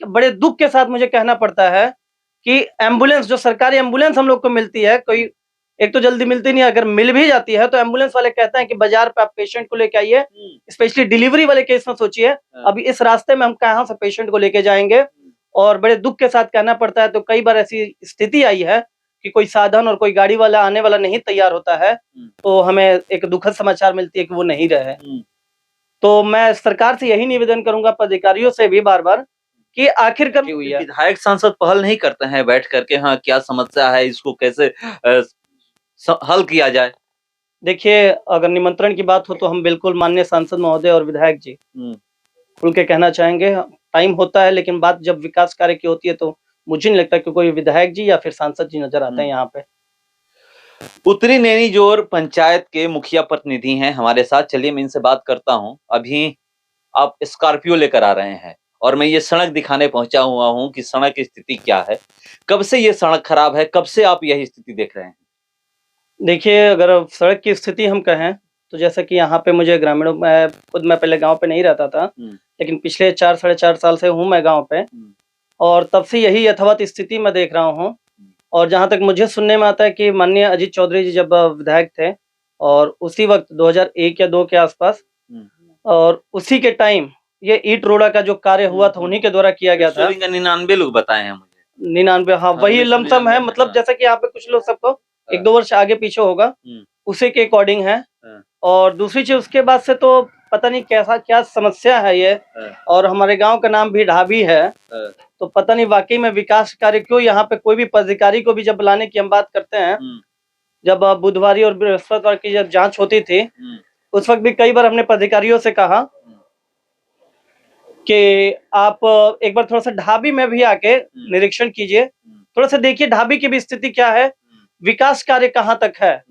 बड़े दुख के साथ मुझे कहना पड़ता है कि एम्बुलेंस, जो सरकारी एम्बुलेंस हम लोग को मिलती है, कोई एक तो जल्दी मिलती नहीं है, अगर मिल भी जाती है तो एम्बुलेंस वाले कहते हैं कि बाजार पे आप पेशेंट को लेके आइए। स्पेशली डिलीवरी वाले केस में सोचिए, अभी इस रास्ते में हम कहाँ से पेशेंट को लेके जाएंगे। और बड़े दुख के साथ कहना पड़ता है, तो कई बार ऐसी स्थिति आई है कि कोई साधन और कोई गाड़ी वाला आने वाला नहीं तैयार होता है, तो हमें एक दुखद समाचार मिलती है कि वो नहीं रहे। तो मैं सरकार से यही निवेदन करूंगा, पदाधिकारियों से भी बार बार, कि आखिरकार हुई है। विधायक सांसद पहल नहीं करते हैं बैठ करके, हाँ क्या समस्या है, इसको कैसे हल किया जाए। देखिए, अगर निमंत्रण की बात हो तो हम बिल्कुल माननीय सांसद महोदय और विधायक जी खुल के कहना चाहेंगे। टाइम होता है, लेकिन बात जब विकास कार्य की होती है तो मुझे नहीं लगता कि कोई विधायक जी या फिर सांसद जी नजर आते हैं यहाँ पे। उत्तरी नैनीजोर पंचायत के मुखिया प्रतिनिधि हैं हमारे साथ, चलिए मैं इनसे बात करता हूं। अभी आप स्कॉर्पियो लेकर आ रहे हैं और मैं ये सड़क दिखाने पहुंचा हुआ हूं कि सड़क की स्थिति क्या है, कब से ये सड़क खराब है, कब से आप यही स्थिति देख रहे हैं। देखिए, अगर सड़क की स्थिति हम कहें तो जैसा कि यहाँ पे मुझे ग्रामीणों में, खुद मैं पहले गांव पे नहीं रहता था, लेकिन पिछले 4 साढ़े 4 साल से हूँ मैं गांव पे, और तब से यही यथावत स्थिति मैं देख रहा हूँ। और जहाँ तक मुझे सुनने में आता है कि माननीय अजीत चौधरी जी जब विधायक थे, और उसी वक्त 2001 या 2 के आसपास, और उसी के टाइम ये ईट रोड़ा का जो कार्य हुआ था उन्हीं के द्वारा किया गया था। 99 लोग बताए हैं मुझे। 99, हाँ वही लमसम है, मतलब जैसा कि यहाँ पे कुछ लोग सबको 1-2 वर्ष आगे पीछे होगा, उसी के अकॉर्डिंग है। और दूसरी चीज उसके बाद से तो पता नहीं कैसा क्या समस्या है ये, और हमारे गांव का नाम भी ढाबी है, तो पता नहीं वाकई में विकास कार्य क्यों यहाँ पे कोई भी पदाधिकारी को भी जब बुलाने की हम बात करते हैं, जब बुधवारी और बृहस्पतिवार की जब जांच होती थी, उस वक्त भी कई बार हमने पदाधिकारियों से कहा कि आप एक बार थोड़ा सा ढाबी में भी आके निरीक्षण कीजिए, थोड़ा सा देखिए ढाबी की भी स्थिति क्या है, विकास कार्य कहाँ तक है,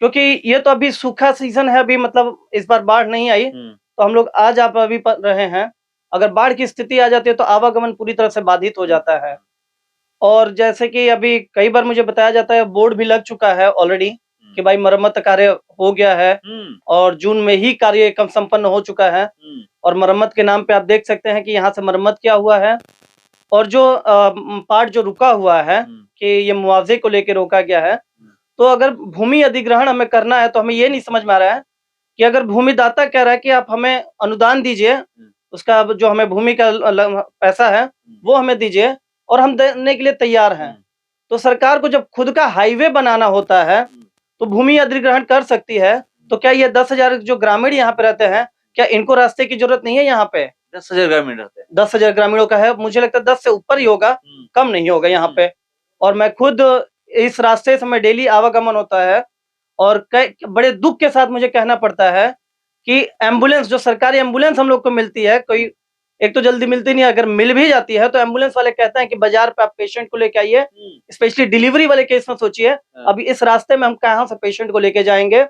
क्योंकि ये तो अभी सूखा सीजन है, अभी मतलब इस बार बाढ़ नहीं आई, तो हम लोग आज आप अभी पढ़ रहे हैं, अगर बाढ़ की स्थिति आ जाती है तो आवागमन पूरी तरह से बाधित हो जाता है। और जैसे कि अभी कई बार मुझे बताया जाता है, बोर्ड भी लग चुका है ऑलरेडी कि भाई मरम्मत कार्य हो गया है, और जून में ही कार्य कम संपन्न हो चुका है। और मरम्मत के नाम पे आप देख सकते हैं कि यहाँ से मरम्मत क्या हुआ है, और जो पार्ट जो रुका हुआ है कि ये मुआवजे को लेकर रोका गया है। तो अगर भूमि अधिग्रहण हमें करना है तो हमें ये नहीं समझ में आ रहा है कि अगर भूमिदाता कह रहा है कि आप हमें अनुदान दीजिए, उसका जो हमें भूमि का पैसा है वो हमें दीजिए, और हम देने के लिए तैयार हैं, तो सरकार को जब खुद का हाईवे बनाना होता है तो भूमि अधिग्रहण कर सकती है। तो क्या ये 10,000 जो ग्रामीण यहाँ पे रहते हैं, क्या इनको रास्ते की जरूरत नहीं है? यहाँ पे 10,000 ग्रामीण रहते हैं, 10,000 ग्रामीणों का है, मुझे लगता है 10 से ऊपर ही होगा, कम नहीं होगा यहाँ पे। और मैं खुद इस रास्ते से मैं डेली आवागमन होता है, और बड़े दुख के साथ मुझे कहना पड़ता है कि एम्बुलेंस, जो सरकारी एम्बुलेंस हम लोग को मिलती है, कोई एक तो जल्दी मिलती नहीं है, अगर मिल भी जाती है तो एम्बुलेंस वाले कहते हैं कि बाजार पे आप पेशेंट को लेके आइए। स्पेशली डिलीवरी वाले केस में सोचिए, अभी इस रास्ते में हम कहाँ से पेशेंट को लेके जाएंगे।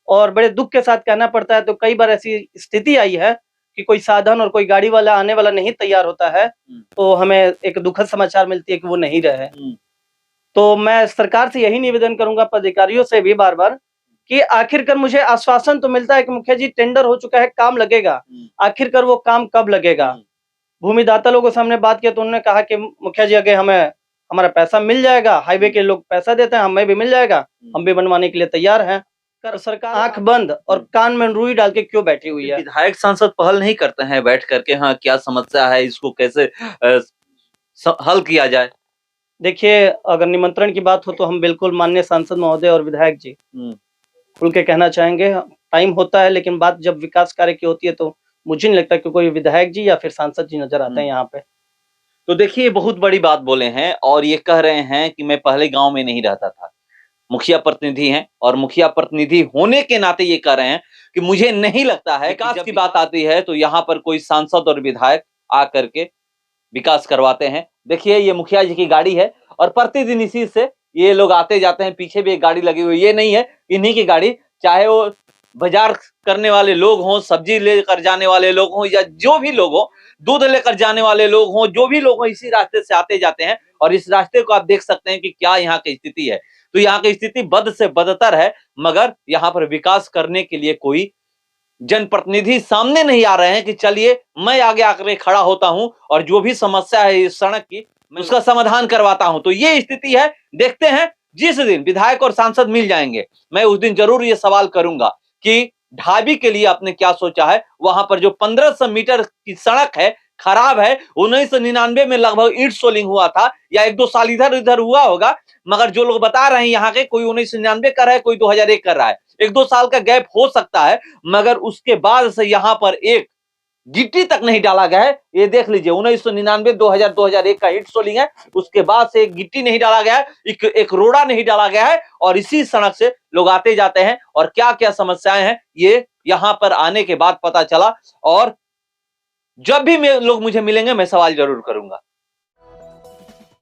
और बड़े दुख के साथ कहना पड़ता है, तो कई बार ऐसी स्थिति आई है कि कोई साधन और कोई गाड़ी वाला आने वाला नहीं तैयार होता है, तो हमें एक दुखद समाचार मिलती है कि वो नहीं रहे। तो मैं सरकार से यही निवेदन करूंगा, पदाधिकारियों से भी बार बार, कि आखिरकार मुझे आश्वासन तो मिलता है कि मुखिया जी टेंडर हो चुका है, काम लगेगा, आखिरकार वो काम कब लगेगा? भूमिदाता लोगों से हमने बात किया तो उन्होंने कहा कि मुखिया जी आगे हमें हमारा पैसा मिल जाएगा, हाईवे के लोग पैसा देते हैं, हमें भी मिल जाएगा, हम भी बनवाने के लिए तैयार हैं। कर सरकार आंख बंद और कान में रुई डाल के क्यों बैठी हुई है? विधायक सांसद पहल नहीं करते हैं बैठ करके, हाँ क्या समस्या है, इसको कैसे हल किया जाए। देखिए, अगर निमंत्रण की बात हो तो हम बिल्कुल माननीय सांसद महोदय और विधायक जी खुल के कहना चाहेंगे। टाइम होता है, लेकिन बात जब विकास कार्य की होती है तो मुझे नहीं लगता कि कोई विधायक जी या फिर सांसद जी नजर आते हैं यहाँ पे। तो देखिए, बहुत बड़ी बात बोले हैं, और ये कह रहे हैं कि मैं पहले गांव में नहीं रहता था, मुखिया प्रतिनिधि हैं, और मुखिया प्रतिनिधि होने के नाते ये कह रहे हैं कि मुझे नहीं लगता है विकास की बात आती है तो यहाँ पर कोई सांसद और विधायक आकर के विकास करवाते हैं। देखिए, ये मुखिया जी की गाड़ी है और प्रतिदिन इसी से ये लोग आते जाते हैं, पीछे भी एक गाड़ी लगी हुई, ये नहीं है इन्हीं की गाड़ी, चाहे वो बाजार करने वाले लोग हों, सब्जी लेकर जाने वाले लोग हों, या जो भी लोग हों, दूध लेकर जाने वाले लोग हों, जो भी लोग हों, इसी रास्ते से आते जाते हैं। और इस रास्ते को आप देख सकते हैं कि क्या यहाँ की स्थिति है। तो यहाँ की स्थिति बद से बदतर है, मगर यहाँ पर विकास करने के लिए कोई जनप्रतिनिधि सामने नहीं आ रहे हैं कि चलिए मैं आगे आकर खड़ा होता हूं और जो भी समस्या है इस सड़क की मैं उसका समाधान करवाता हूं। तो ये स्थिति है। देखते हैं जिस दिन विधायक और सांसद मिल जाएंगे मैं उस दिन जरूर ये सवाल करूंगा कि ढाबी के लिए आपने क्या सोचा है। वहां पर जो 1500 मीटर की सड़क है खराब है। 1999 में लगभग ईंट सोलिंग हुआ था या 1-2 साल इधर उधर हुआ होगा, मगर जो लोग बता रहे हैं यहाँ के कोई 1999 कर रहा है, कोई 2001 कर रहा है। 1-2 साल का गैप हो सकता है, मगर उसके बाद से यहाँ पर एक गिट्टी तक नहीं डाला गया है। ये देख लीजिए 1999, 2000, 2001 का ईंट सोलिंग है, उसके बाद से एक गिट्टी नहीं डाला गया है, एक रोड़ा नहीं डाला गया है और इसी सड़क से लोग आते जाते हैं और क्या क्या समस्याएं हैं ये यहाँ पर आने के बाद पता चला। और जब भी लोग मुझे मिलेंगे मैं सवाल जरूर करूंगा।